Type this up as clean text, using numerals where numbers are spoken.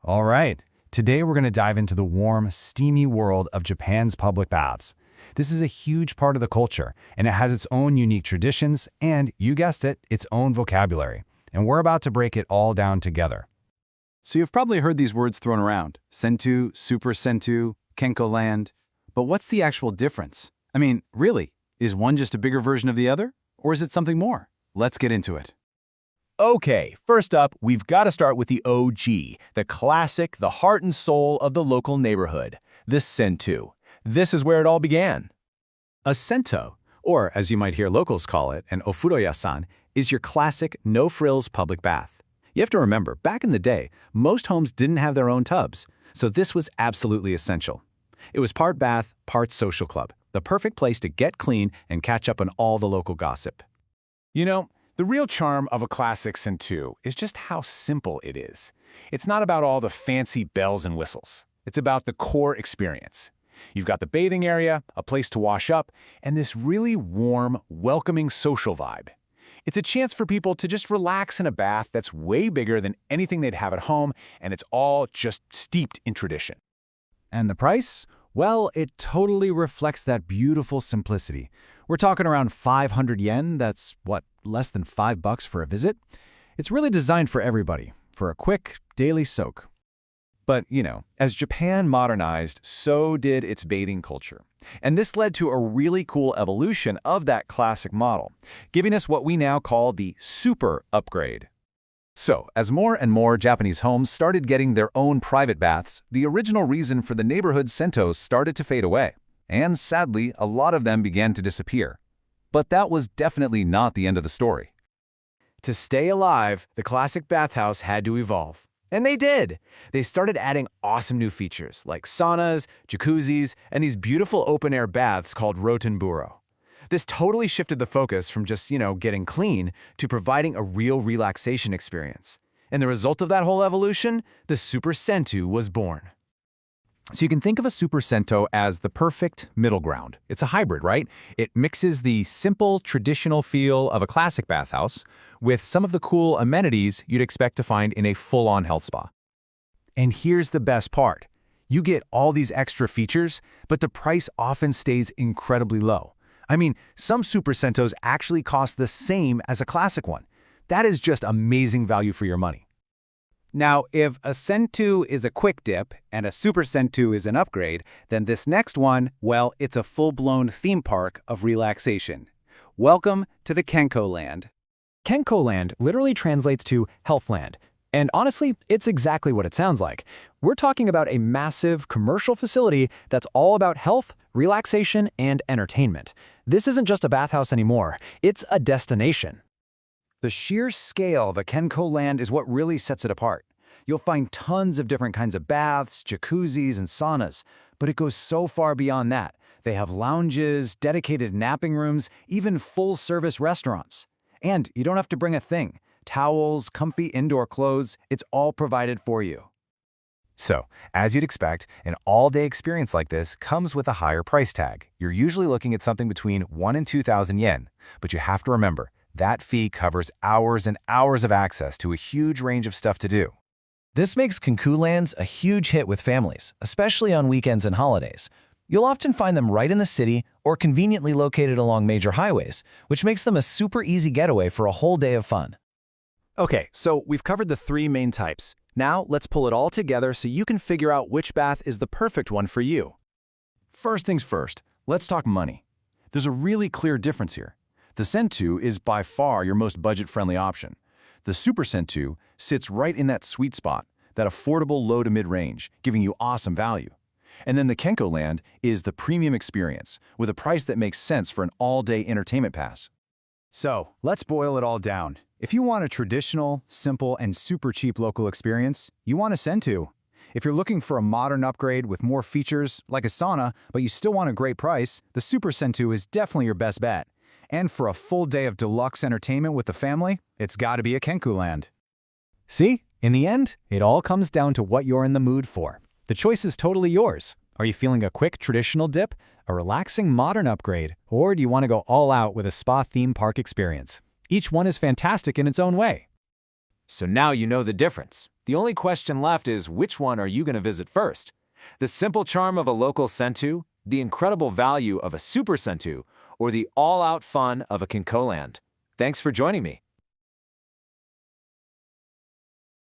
All right, today we're going to dive into the warm, steamy world of Japan's public baths. This is a huge part of the culture, and it has its own unique traditions and, you guessed it, its own vocabulary. And we're about to break it all down together. So you've probably heard these words thrown around: Sentō, Super Sentō, Kenkō-Land. But what's the actual difference? I mean, really, is one just a bigger version of the other? Or is it something more? Let's get into it. Okay, first up, we've got to start with the OG, the classic, the heart and soul of the local neighborhood, the Sentō. This is where it all began. A Sentō, or as you might hear locals call it, an ofuroyasan, is your classic, no-frills public bath. You have to remember, back in the day, most homes didn't have their own tubs, so this was absolutely essential. It was part bath, part social club, the perfect place to get clean and catch up on all the local gossip. You know, the real charm of a classic Sentō is just how simple it is. It's not about all the fancy bells and whistles. It's about the core experience. You've got the bathing area, a place to wash up, and this really warm, welcoming social vibe. It's a chance for people to just relax in a bath that's way bigger than anything they'd have at home, and it's all just steeped in tradition. And the price? Well, it totally reflects that beautiful simplicity. We're talking around 500 yen, that's what, less than $5 for a visit? It's really designed for everybody, for a quick, daily soak. But, as Japan modernized, so did its bathing culture. And this led to a really cool evolution of that classic model, giving us what we now call the super upgrade. So, as more and more Japanese homes started getting their own private baths, the original reason for the neighborhood Sentos started to fade away. And sadly, a lot of them began to disappear. But that was definitely not the end of the story. To stay alive, the classic bathhouse had to evolve. And they did. They started adding awesome new features like saunas, jacuzzis, and these beautiful open-air baths called rotenburo. This totally shifted the focus from just, getting clean to providing a real relaxation experience. And the result of that whole evolution, the Super Sentō was born. So you can think of a Super Sentō as the perfect middle ground. It's a hybrid, right? It mixes the simple, traditional feel of a classic bathhouse with some of the cool amenities you'd expect to find in a full-on health spa. And here's the best part. You get all these extra features, but the price often stays incredibly low. I mean, some Super Sentos actually cost the same as a classic one. That is just amazing value for your money. Now, if a Sentō is a quick dip and a Super Sentō is an upgrade, then this next one, well, it's a full-blown theme park of relaxation. Welcome to the Kenkō-Land. Kenkō-Land literally translates to Healthland. And honestly, it's exactly what it sounds like. We're talking about a massive commercial facility that's all about health, relaxation, and entertainment. This isn't just a bathhouse anymore. It's a destination. The sheer scale of a Kenkō-Land is what really sets it apart. You'll find tons of different kinds of baths, jacuzzis, and saunas, but it goes so far beyond that. They have lounges, dedicated napping rooms, even full-service restaurants. And you don't have to bring a thing. Towels, comfy indoor clothes, it's all provided for you. So, as you'd expect, an all-day experience like this comes with a higher price tag. You're usually looking at something between 1,000 and 2,000 yen, but you have to remember, that fee covers hours and hours of access to a huge range of stuff to do. This makes Kenkō-Lands a huge hit with families, especially on weekends and holidays. You'll often find them right in the city or conveniently located along major highways, which makes them a super easy getaway for a whole day of fun. Okay, so we've covered the three main types. Now let's pull it all together so you can figure out which bath is the perfect one for you. First things first, let's talk money. There's a really clear difference here. The Sentō is by far your most budget-friendly option. The Super Sentō sits right in that sweet spot, that affordable low to mid-range, giving you awesome value. And then the Kenkō-Land is the premium experience, with a price that makes sense for an all-day entertainment pass. So, let's boil it all down. If you want a traditional, simple, and super cheap local experience, you want a Sentō. If you're looking for a modern upgrade with more features, like a sauna, but you still want a great price, the Super Sentō is definitely your best bet. And for a full day of deluxe entertainment with the family, it's got to be a Kenkō-Land. See? In the end, it all comes down to what you're in the mood for. The choice is totally yours. Are you feeling a quick traditional dip, a relaxing modern upgrade, or do you want to go all out with a spa theme park experience? Each one is fantastic in its own way. So now you know the difference. The only question left is which one are you going to visit first? The simple charm of a local Sentō, the incredible value of a super Sentō, or the all-out fun of a Kenkō-Land? Thanks for joining me.